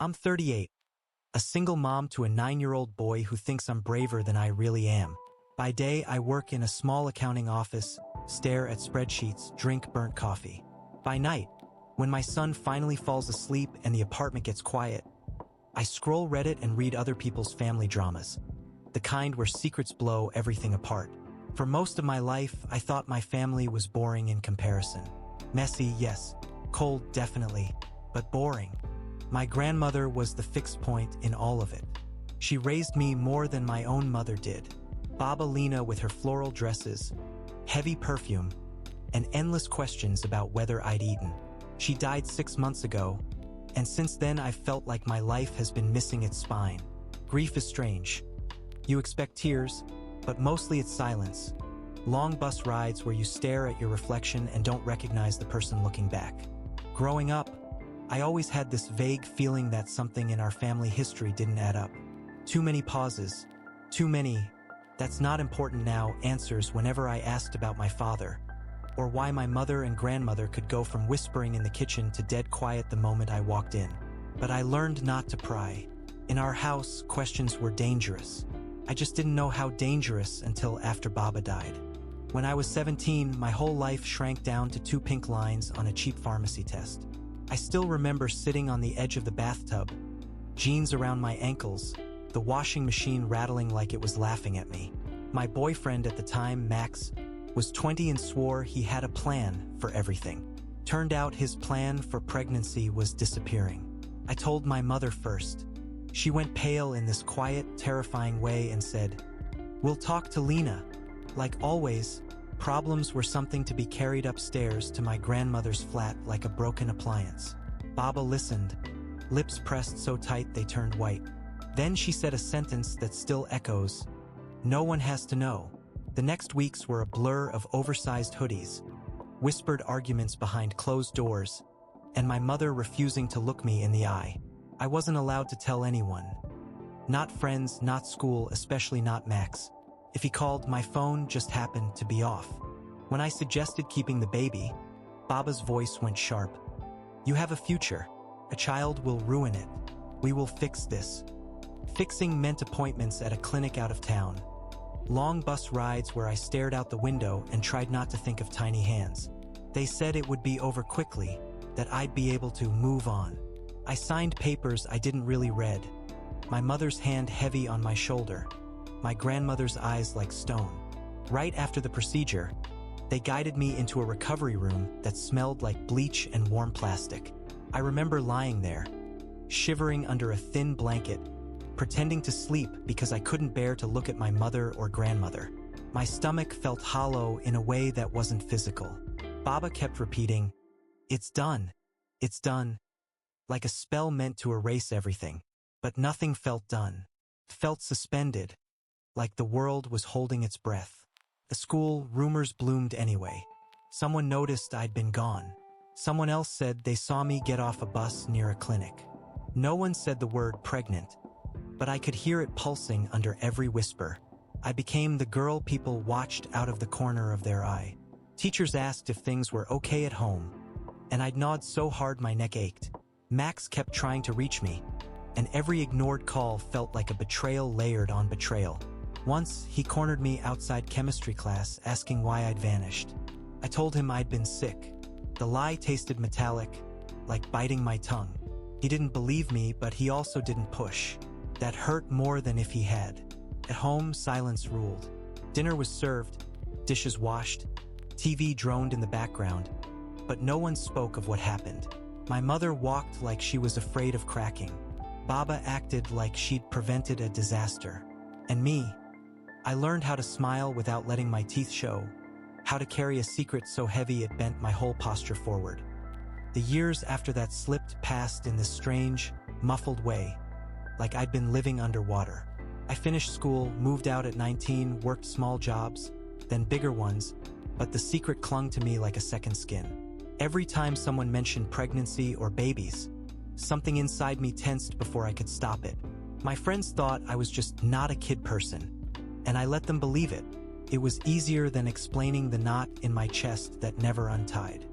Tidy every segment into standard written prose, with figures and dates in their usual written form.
I'm 38, a single mom to a 9-year-old boy who thinks I'm braver than I really am. By day, I work in a small accounting office, stare at spreadsheets, drink burnt coffee. By night, when my son finally falls asleep and the apartment gets quiet, I scroll Reddit and read other people's family dramas, the kind where secrets blow everything apart. For most of my life, I thought my family was boring in comparison. Messy, yes. Cold, definitely. But boring. My grandmother was the fixed point in all of it. She raised me more than my own mother did. Baba Lena with her floral dresses, heavy perfume, and endless questions about whether I'd eaten. She died 6 months ago, and since then I've felt like my life has been missing its spine. Grief is strange. You expect tears, but mostly it's silence. Long bus rides where you stare at your reflection and don't recognize the person looking back. Growing up, I always had this vague feeling that something in our family history didn't add up. Too many pauses, too many, "that's not important now" answers whenever I asked about my father, or why my mother and grandmother could go from whispering in the kitchen to dead quiet the moment I walked in. But I learned not to pry. In our house, questions were dangerous. I just didn't know how dangerous until after Baba died. When I was 17, my whole life shrank down to 2 pink lines on a cheap pharmacy test. I still remember sitting on the edge of the bathtub, jeans around my ankles, the washing machine rattling like it was laughing at me. My boyfriend at the time, Max, was 20 and swore he had a plan for everything. Turned out his plan for pregnancy was disappearing. I told my mother first. She went pale in this quiet, terrifying way and said, "We'll talk to Lena." Like always, problems were something to be carried upstairs to my grandmother's flat like a broken appliance. Baba listened, lips pressed so tight they turned white. Then she said a sentence that still echoes, "No one has to know." The next weeks were a blur of oversized hoodies, whispered arguments behind closed doors, and my mother refusing to look me in the eye. I wasn't allowed to tell anyone. Not friends, not school, especially not Max. If he called, my phone just happened to be off. When I suggested keeping the baby, Baba's voice went sharp. "You have a future. A child will ruin it. We will fix this." Fixing meant appointments at a clinic out of town. Long bus rides where I stared out the window and tried not to think of tiny hands. They said it would be over quickly, that I'd be able to move on. I signed papers I didn't really read. My mother's hand heavy on my shoulder. My grandmother's eyes like stone. Right after the procedure, they guided me into a recovery room that smelled like bleach and warm plastic. I remember lying there, shivering under a thin blanket, pretending to sleep because I couldn't bear to look at my mother or grandmother. My stomach felt hollow in a way that wasn't physical. Baba kept repeating, "It's done. It's done," like a spell meant to erase everything. But nothing felt done. Felt suspended, like the world was holding its breath. At school, rumors bloomed anyway. Someone noticed I'd been gone. Someone else said they saw me get off a bus near a clinic. No one said the word pregnant, but I could hear it pulsing under every whisper. I became the girl people watched out of the corner of their eye. Teachers asked if things were okay at home, and I'd nod so hard my neck ached. Max kept trying to reach me, and every ignored call felt like a betrayal layered on betrayal. Once, he cornered me outside chemistry class asking why I'd vanished. I told him I'd been sick. The lie tasted metallic, like biting my tongue. He didn't believe me, but he also didn't push. That hurt more than if he had. At home, silence ruled. Dinner was served, dishes washed, TV droned in the background, but no one spoke of what happened. My mother walked like she was afraid of cracking. Baba acted like she'd prevented a disaster. And me, I learned how to smile without letting my teeth show, how to carry a secret so heavy it bent my whole posture forward. The years after that slipped past in this strange, muffled way, like I'd been living underwater. I finished school, moved out at 19, worked small jobs, then bigger ones, but the secret clung to me like a second skin. Every time someone mentioned pregnancy or babies, something inside me tensed before I could stop it. My friends thought I was just not a kid person, and I let them believe it. It was easier than explaining the knot in my chest that never untied.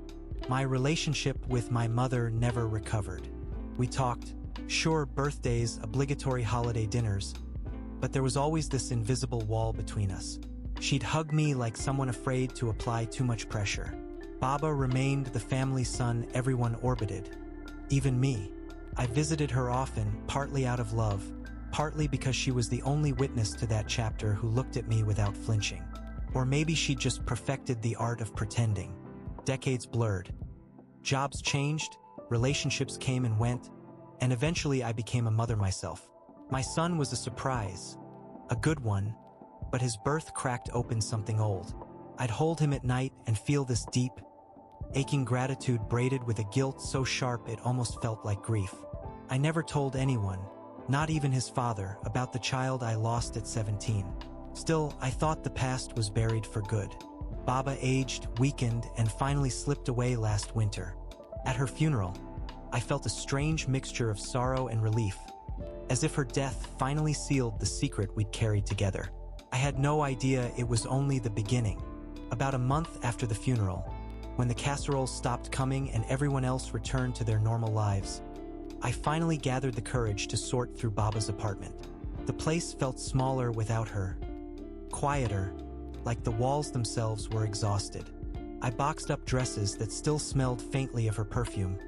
My relationship with my mother never recovered. We talked, Sure, birthdays, obligatory holiday dinners, but there was always this invisible wall between us. She'd hug me like someone afraid to apply too much pressure. Baba remained the family son everyone orbited, even me. I visited her often, partly out of love, partly because she was the only witness to that chapter who looked at me without flinching. Or maybe she just perfected the art of pretending. Decades blurred. Jobs changed, relationships came and went, and eventually I became a mother myself. My son was a surprise, a good one, but his birth cracked open something old. I'd hold him at night and feel this deep, aching gratitude braided with a guilt so sharp it almost felt like grief. I never told anyone, not even his father, about the child I lost at 17. Still, I thought the past was buried for good. Baba aged, weakened, and finally slipped away last winter. At her funeral, I felt a strange mixture of sorrow and relief, as if her death finally sealed the secret we'd carried together. I had no idea it was only the beginning. About a month after the funeral, when the casseroles stopped coming and everyone else returned to their normal lives, I finally gathered the courage to sort through Baba's apartment. The place felt smaller without her, quieter, like the walls themselves were exhausted. I boxed up dresses that still smelled faintly of her perfume,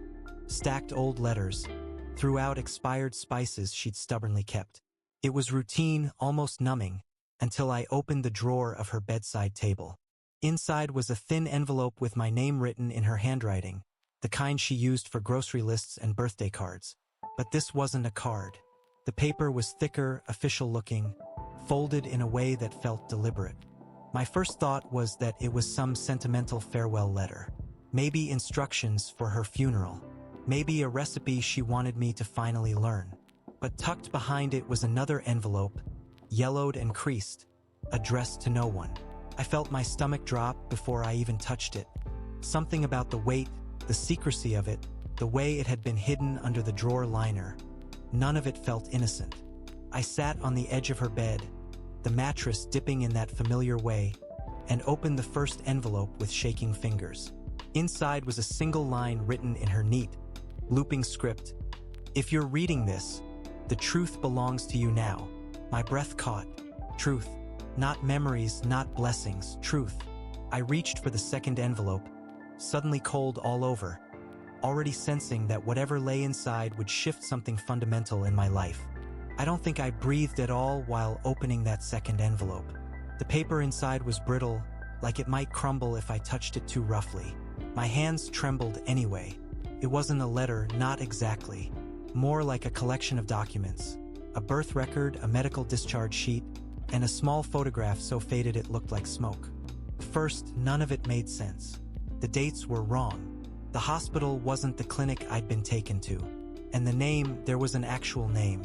stacked old letters, threw out expired spices she'd stubbornly kept. It was routine, almost numbing, until I opened the drawer of her bedside table. Inside was a thin envelope with my name written in her handwriting, the kind she used for grocery lists and birthday cards. But this wasn't a card. The paper was thicker, official-looking, folded in a way that felt deliberate. My first thought was that it was some sentimental farewell letter. Maybe instructions for her funeral. Maybe a recipe she wanted me to finally learn. But tucked behind it was another envelope, yellowed and creased, addressed to no one. I felt my stomach drop before I even touched it. Something about the weight, the secrecy of it, the way it had been hidden under the drawer liner. None of it felt innocent. I sat on the edge of her bed, the mattress dipping in that familiar way, and opened the first envelope with shaking fingers. Inside was a single line written in her neat, looping script. "If you're reading this, the truth belongs to you now." My breath caught. Truth. Not memories, not blessings, truth. I reached for the second envelope, suddenly cold all over, already sensing that whatever lay inside would shift something fundamental in my life. I don't think I breathed at all while opening that second envelope. The paper inside was brittle, like it might crumble if I touched it too roughly. My hands trembled anyway. It wasn't a letter, not exactly. More like a collection of documents. A birth record, a medical discharge sheet, and a small photograph so faded it looked like smoke. First, none of it made sense. The dates were wrong. The hospital wasn't the clinic I'd been taken to. And the name, there was an actual name.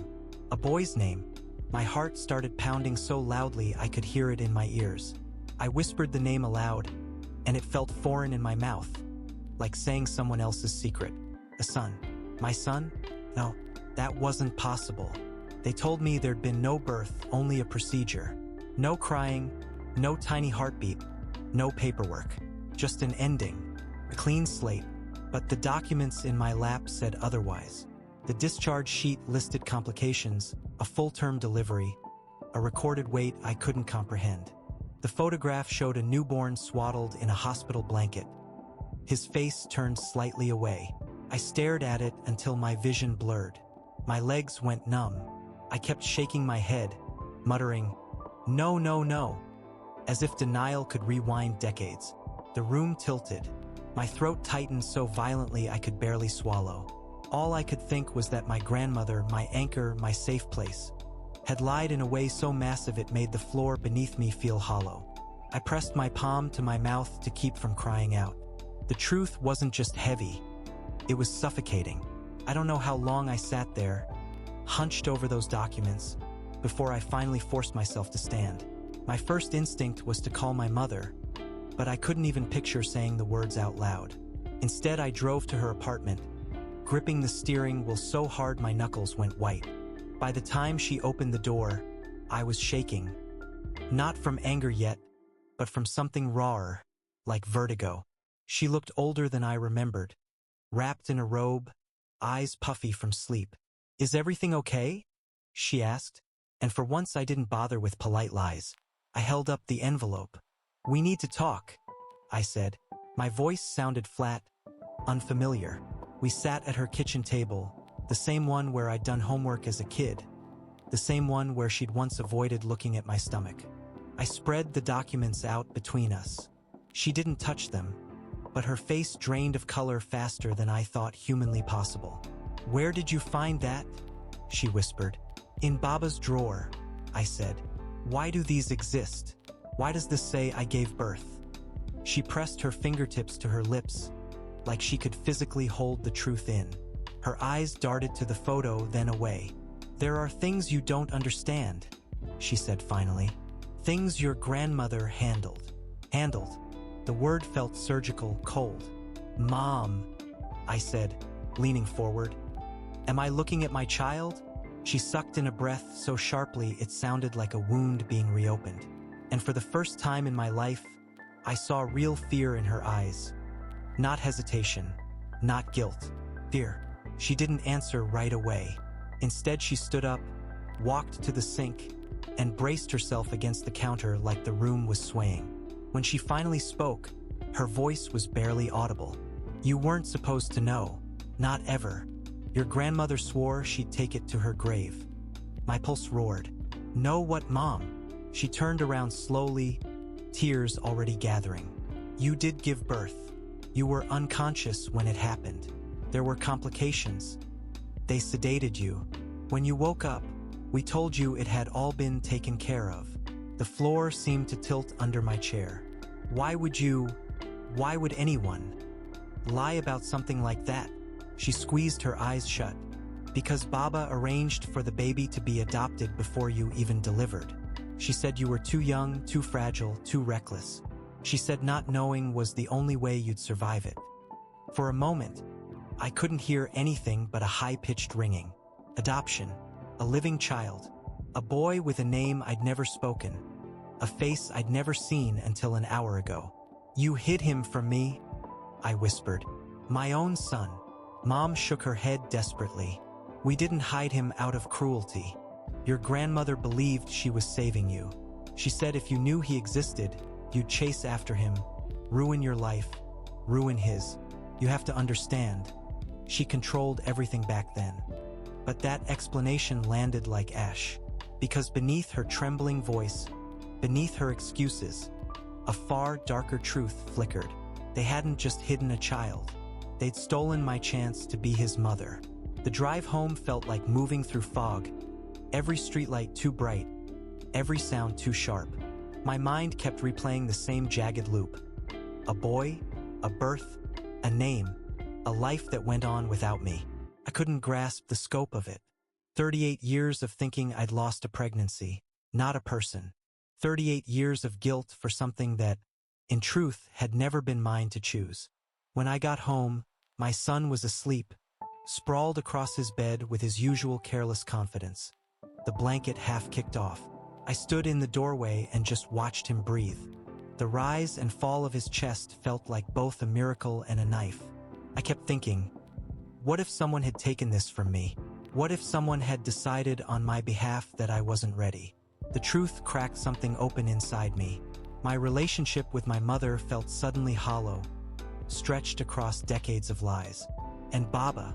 A boy's name. My heart started pounding so loudly I could hear it in my ears. I whispered the name aloud, and it felt foreign in my mouth, like saying someone else's secret. A son. My son? No, that wasn't possible. They told me there'd been no birth, only a procedure. No crying, no tiny heartbeat, no paperwork. Just an ending, a clean slate. But the documents in my lap said otherwise. The discharge sheet listed complications, a full-term delivery, a recorded wait I couldn't comprehend. The photograph showed a newborn swaddled in a hospital blanket. His face turned slightly away. I stared at it until my vision blurred. My legs went numb. I kept shaking my head, muttering, "No, no, no," as if denial could rewind decades. The room tilted. My throat tightened so violently I could barely swallow. All I could think was that my grandmother, my anchor, my safe place, had lied in a way so massive it made the floor beneath me feel hollow. I pressed my palm to my mouth to keep from crying out. The truth wasn't just heavy, it was suffocating. I don't know how long I sat there, hunched over those documents, before I finally forced myself to stand. My first instinct was to call my mother, but I couldn't even picture saying the words out loud. Instead, I drove to her apartment, gripping the steering wheel so hard my knuckles went white. By the time she opened the door, I was shaking. Not from anger yet, but from something rawer, like vertigo. She looked older than I remembered, wrapped in a robe, eyes puffy from sleep. Is everything okay? She asked, and for once I didn't bother with polite lies. I held up the envelope. We need to talk, I said. My voice sounded flat, unfamiliar. We sat at her kitchen table, the same one where I'd done homework as a kid, the same one where she'd once avoided looking at my stomach. I spread the documents out between us. She didn't touch them, but her face drained of color faster than I thought humanly possible. Where did you find that? She whispered. In Baba's drawer, I said. Why do these exist? Why does this say I gave birth? She pressed her fingertips to her lips, like she could physically hold the truth in. Her eyes darted to the photo, then away. There are things you don't understand, she said finally. Things your grandmother handled. Handled. The word felt surgical, cold. Mom, I said, leaning forward. Am I looking at my child? She sucked in a breath so sharply it sounded like a wound being reopened. And for the first time in my life, I saw real fear in her eyes. Not hesitation, not guilt, fear. She didn't answer right away. Instead, she stood up, walked to the sink, and braced herself against the counter like the room was swaying. When she finally spoke, her voice was barely audible. You weren't supposed to know. Not ever. Your grandmother swore she'd take it to her grave. My pulse roared. Know what, Mom? She turned around slowly, tears already gathering. You did give birth. You were unconscious when it happened. There were complications. They sedated you. When you woke up, we told you it had all been taken care of. The floor seemed to tilt under my chair. Why would anyone lie about something like that? She squeezed her eyes shut. Because Baba arranged for the baby to be adopted before you even delivered. She said you were too young, too fragile, too reckless. She said not knowing was the only way you'd survive it. For a moment, I couldn't hear anything but a high-pitched ringing. Adoption. A living child. A boy with a name I'd never spoken. A face I'd never seen until an hour ago. You hid him from me, I whispered. My own son. Mom shook her head desperately. We didn't hide him out of cruelty. Your grandmother believed she was saving you. She said if you knew he existed, you'd chase after him, ruin your life, ruin his. You have to understand. She controlled everything back then. But that explanation landed like ash. Because beneath her trembling voice, beneath her excuses, a far darker truth flickered. They hadn't just hidden a child. They'd stolen my chance to be his mother. The drive home felt like moving through fog. Every streetlight too bright, every sound too sharp. My mind kept replaying the same jagged loop. A boy, a birth, a name, a life that went on without me. I couldn't grasp the scope of it. 38 years of thinking I'd lost a pregnancy, not a person. 38 years of guilt for something that, in truth, had never been mine to choose. When I got home, my son was asleep, sprawled across his bed with his usual careless confidence. The blanket half kicked off. I stood in the doorway and just watched him breathe. The rise and fall of his chest felt like both a miracle and a knife. I kept thinking, what if someone had taken this from me? What if someone had decided on my behalf that I wasn't ready? The truth cracked something open inside me. My relationship with my mother felt suddenly hollow, stretched across decades of lies. And Baba,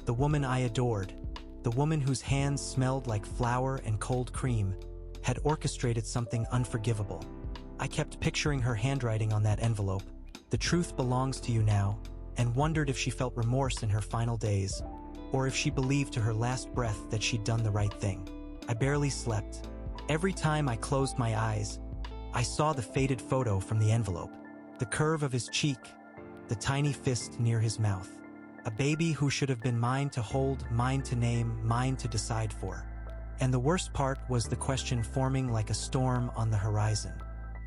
the woman I adored, the woman whose hands smelled like flour and cold cream, had orchestrated something unforgivable. I kept picturing her handwriting on that envelope, "The truth belongs to you now," and wondered if she felt remorse in her final days, or if she believed to her last breath that she'd done the right thing. I barely slept. Every time I closed my eyes, I saw the faded photo from the envelope, the curve of his cheek, the tiny fist near his mouth. A baby who should have been mine to hold, mine to name, mine to decide for. And the worst part was the question forming like a storm on the horizon.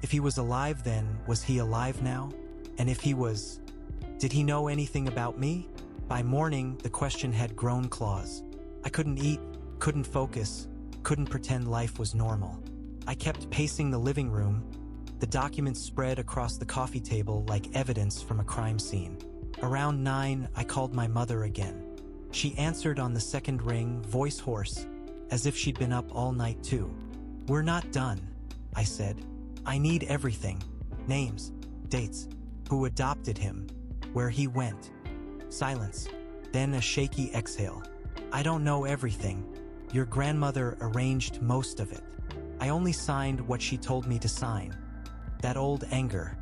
If he was alive then, was he alive now? And if he was, did he know anything about me? By morning, the question had grown claws. I couldn't eat, couldn't focus, couldn't pretend life was normal. I kept pacing the living room, the documents spread across the coffee table like evidence from a crime scene. Around 9, I called my mother again. She answered on the second ring, voice hoarse, as if she'd been up all night too. "We're not done," I said. "I need everything. Names, dates, who adopted him, where he went." Silence, then a shaky exhale. "I don't know everything. Your grandmother arranged most of it. I only signed what she told me to sign." That old anger,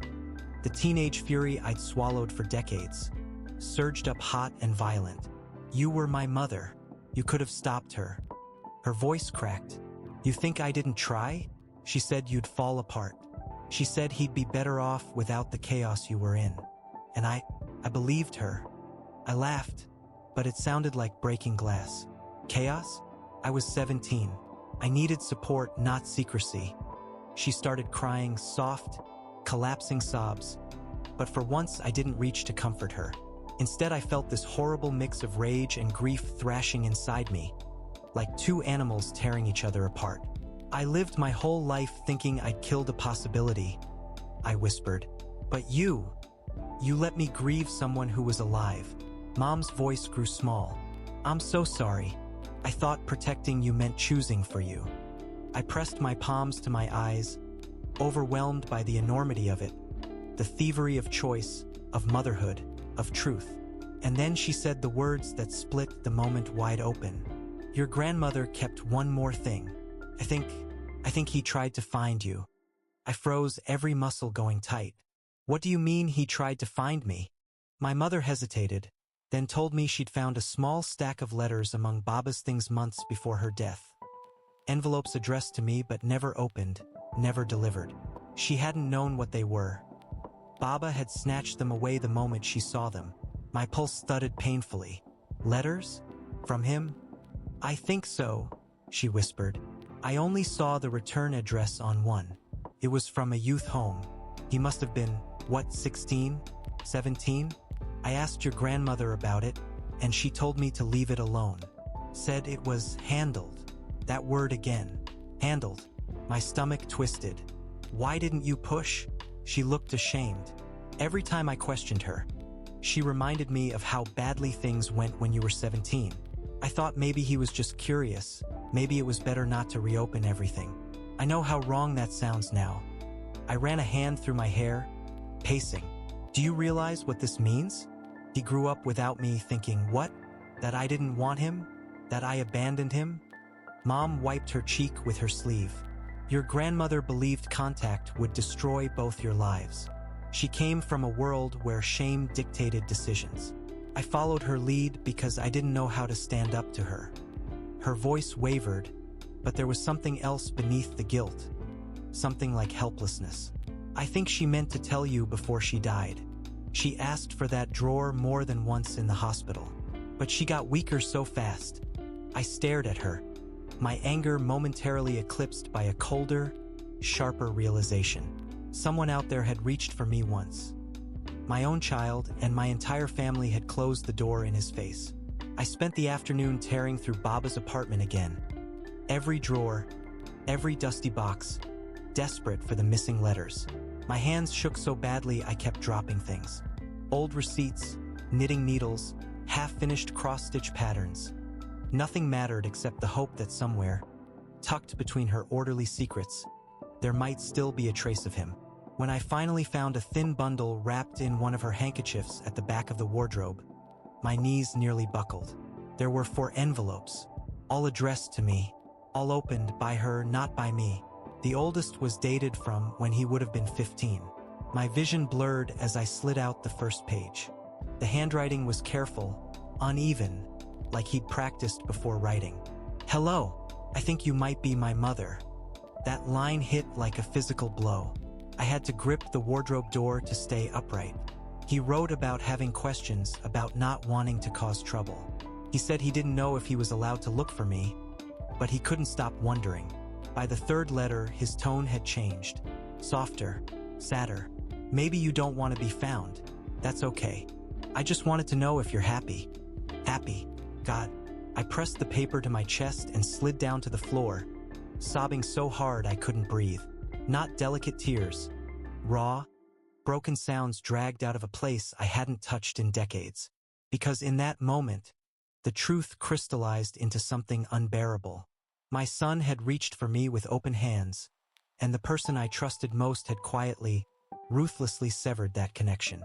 the teenage fury I'd swallowed for decades, surged up hot and violent. "You were my mother. You could have stopped her." Her voice cracked. "You think I didn't try? She said you'd fall apart. She said he'd be better off without the chaos you were in. And I believed her." I laughed, but it sounded like breaking glass. Chaos? I was 17. I needed support, not secrecy. She started crying, soft, collapsing sobs. But for once, I didn't reach to comfort her. Instead, I felt this horrible mix of rage and grief thrashing inside me, like two animals tearing each other apart. "I lived my whole life thinking I'd killed a possibility," I whispered. "But you let me grieve someone who was alive." Mom's voice grew small. "I'm so sorry. I thought protecting you meant choosing for you." I pressed my palms to my eyes, overwhelmed by the enormity of it, the thievery of choice, of motherhood, of truth. And then she said the words that split the moment wide open. "Your grandmother kept one more thing. I think he tried to find you." I froze, every muscle going tight. "What do you mean he tried to find me?" My mother hesitated, then told me she'd found a small stack of letters among Baba's things months before her death. Envelopes addressed to me but never opened, never delivered. She hadn't known what they were. Baba had snatched them away the moment she saw them. My pulse thudded painfully. "Letters? From him?" "I think so," she whispered. "I only saw the return address on one. It was from a youth home. He must have been, 16? 17? I asked your grandmother about it, and she told me to leave it alone. Said it was handled." That word again. Handled. My stomach twisted. "Why didn't you push?" She looked ashamed. Every time I questioned her, she reminded me of how badly things went when you were 17. I thought maybe he was just curious. Maybe it was better not to reopen everything. I know how wrong that sounds now. I ran a hand through my hair, pacing. "Do you realize what this means? He grew up without me thinking, what? That I didn't want him? That I abandoned him?" Mom wiped her cheek with her sleeve. "Your grandmother believed contact would destroy both your lives. She came from a world where shame dictated decisions. I followed her lead because I didn't know how to stand up to her." Her voice wavered, but there was something else beneath the guilt. Something like helplessness. "I think she meant to tell you before she died. She asked for that drawer more than once in the hospital. But she got weaker so fast." I stared at her, my anger momentarily eclipsed by a colder, sharper realization. Someone out there had reached for me once. My own child, and my entire family had closed the door in his face. I spent the afternoon tearing through Baba's apartment again. Every drawer, every dusty box, desperate for the missing letters. My hands shook so badly I kept dropping things. Old receipts, knitting needles, half-finished cross-stitch patterns. Nothing mattered except the hope that somewhere, tucked between her orderly secrets, there might still be a trace of him. When I finally found a thin bundle wrapped in one of her handkerchiefs at the back of the wardrobe, my knees nearly buckled. There were 4 envelopes, all addressed to me, all opened by her, not by me. The oldest was dated from when he would have been 15. My vision blurred as I slid out the first page. The handwriting was careful, uneven, like he'd practiced before writing. "Hello, I think you might be my mother." That line hit like a physical blow. I had to grip the wardrobe door to stay upright. He wrote about having questions, about not wanting to cause trouble. He said he didn't know if he was allowed to look for me, but he couldn't stop wondering. By the 3rd letter, his tone had changed. Softer, sadder. "Maybe you don't want to be found. That's okay. I just wanted to know if you're happy." Happy. God. I pressed the paper to my chest and slid down to the floor, sobbing so hard I couldn't breathe. Not delicate tears. Raw, broken sounds dragged out of a place I hadn't touched in decades. Because in that moment, The truth crystallized into something unbearable. My son had reached for me with open hands, and the person I trusted most had quietly, ruthlessly severed that connection.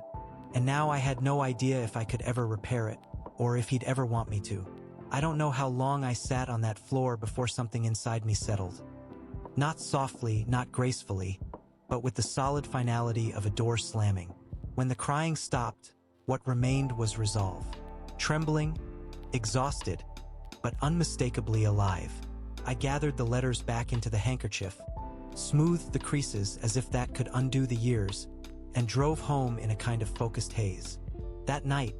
And now I had no idea if I could ever repair it, or if he'd ever want me to. I don't know how long I sat on that floor before something inside me settled. Not softly, not gracefully, but with the solid finality of a door slamming. When the crying stopped, what remained was resolve. Trembling, exhausted, but unmistakably alive. I gathered the letters back into the handkerchief, smoothed the creases as if that could undo the years, and drove home in a kind of focused haze. That night,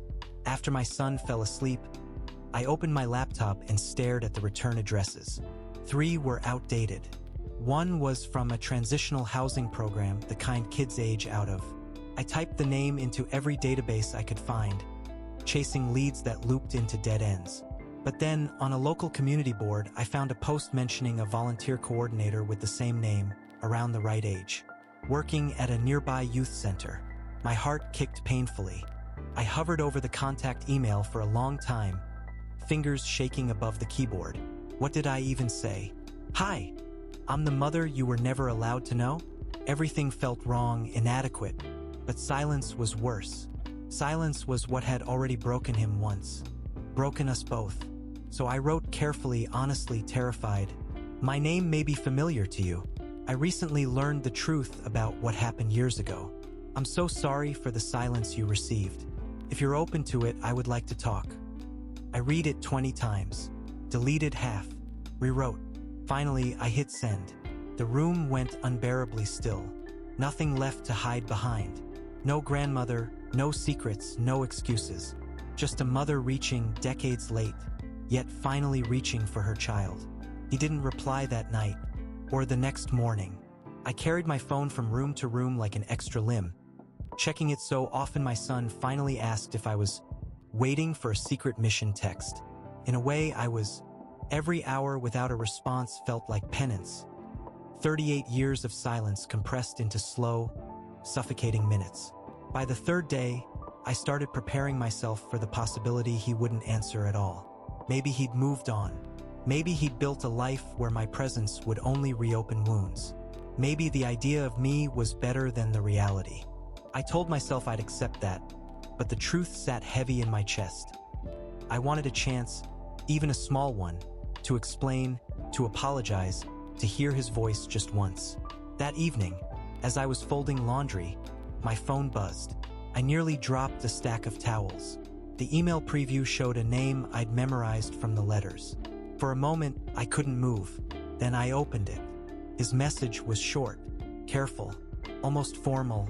after my son fell asleep, I opened my laptop and stared at the return addresses. 3 were outdated. 1 was from a transitional housing program, the kind kids age out of. I typed the name into every database I could find, chasing leads that looped into dead ends. But then, on a local community board, I found a post mentioning a volunteer coordinator with the same name, around the right age, working at a nearby youth center. My heart kicked painfully. I hovered over the contact email for a long time, fingers shaking above the keyboard. What did I even say? Hi, I'm the mother you were never allowed to know? Everything felt wrong, inadequate, but silence was worse. Silence was what had already broken him once, broken us both. So I wrote carefully, honestly terrified. My name may be familiar to you. I recently learned the truth about what happened years ago. I'm so sorry for the silence you received. If you're open to it, I would like to talk. I read it 20 times, deleted half, rewrote. Finally, I hit send. The room went unbearably still. Nothing left to hide behind. No grandmother, no secrets, no excuses. Just a mother reaching, decades late, yet finally reaching for her child. He didn't reply that night, or the next morning. I carried my phone from room to room like an extra limb, checking it so often my son finally asked if I was waiting for a secret mission text. In a way, I was. Every hour without a response felt like penance. 38 years of silence compressed into slow, suffocating minutes. By the 3rd day, I started preparing myself for the possibility he wouldn't answer at all. Maybe he'd moved on. Maybe he'd built a life where my presence would only reopen wounds. Maybe the idea of me was better than the reality. I told myself I'd accept that, but the truth sat heavy in my chest. I wanted a chance, even a small one, to explain, to apologize, to hear his voice just once. That evening, as I was folding laundry, my phone buzzed. I nearly dropped a stack of towels. The email preview showed a name I'd memorized from the letters. For a moment, I couldn't move. Then I opened it. His message was short, careful, almost formal.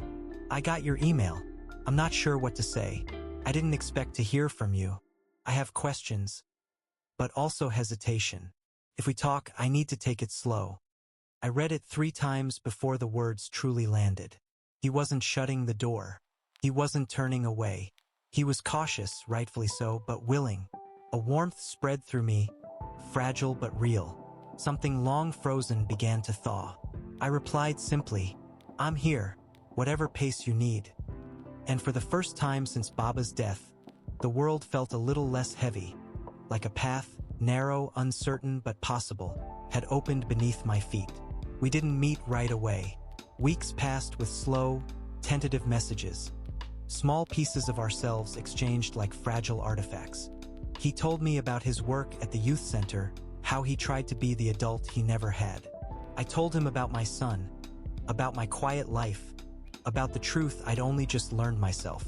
I got your email. I'm not sure what to say. I didn't expect to hear from you. I have questions, but also hesitation. If we talk, I need to take it slow. I read it 3 times before the words truly landed. He wasn't shutting the door. He wasn't turning away. He was cautious, rightfully so, but willing. A warmth spread through me, fragile but real. Something long frozen began to thaw. I replied simply, I'm here, whatever pace you need. And for the first time since Baba's death, the world felt a little less heavy, like a path, narrow, uncertain, but possible, had opened beneath my feet. We didn't meet right away. Weeks passed with slow, tentative messages. Small pieces of ourselves exchanged like fragile artifacts. He told me about his work at the youth center, how he tried to be the adult he never had. I told him about my son, about my quiet life, about the truth I'd only just learned myself.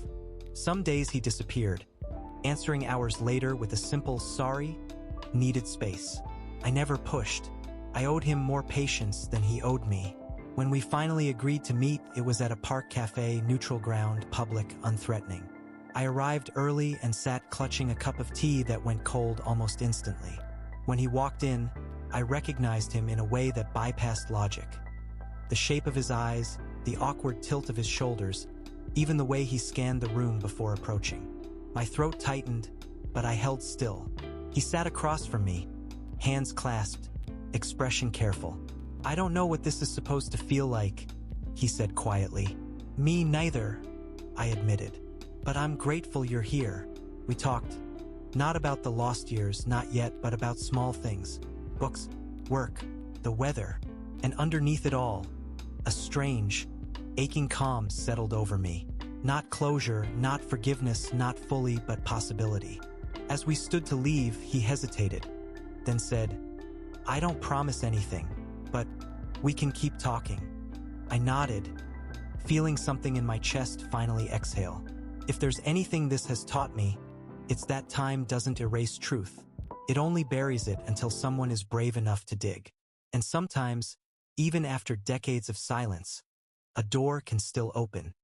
Some days he disappeared, answering hours later with a simple sorry, needed space. I never pushed. I owed him more patience than he owed me. When we finally agreed to meet, it was at a park cafe, neutral ground, public, unthreatening. I arrived early and sat clutching a cup of tea that went cold almost instantly. When he walked in, I recognized him in a way that bypassed logic. The shape of his eyes, the awkward tilt of his shoulders, even the way he scanned the room before approaching. My throat tightened, but I held still. He sat across from me, hands clasped, expression careful. I don't know what this is supposed to feel like, he said quietly. Me neither, I admitted. But I'm grateful you're here. We talked Not about the lost years, not yet, but about small things. Books, work, the weather, and underneath it all, a strange, aching calm settled over me. Not closure, not forgiveness, not fully, but possibility. As we stood to leave, he hesitated, then said, "I don't promise anything, but we can keep talking." I nodded, feeling something in my chest finally exhale. If there's anything this has taught me, it's that time doesn't erase truth. It only buries it until someone is brave enough to dig. And sometimes, even after decades of silence, a door can still open.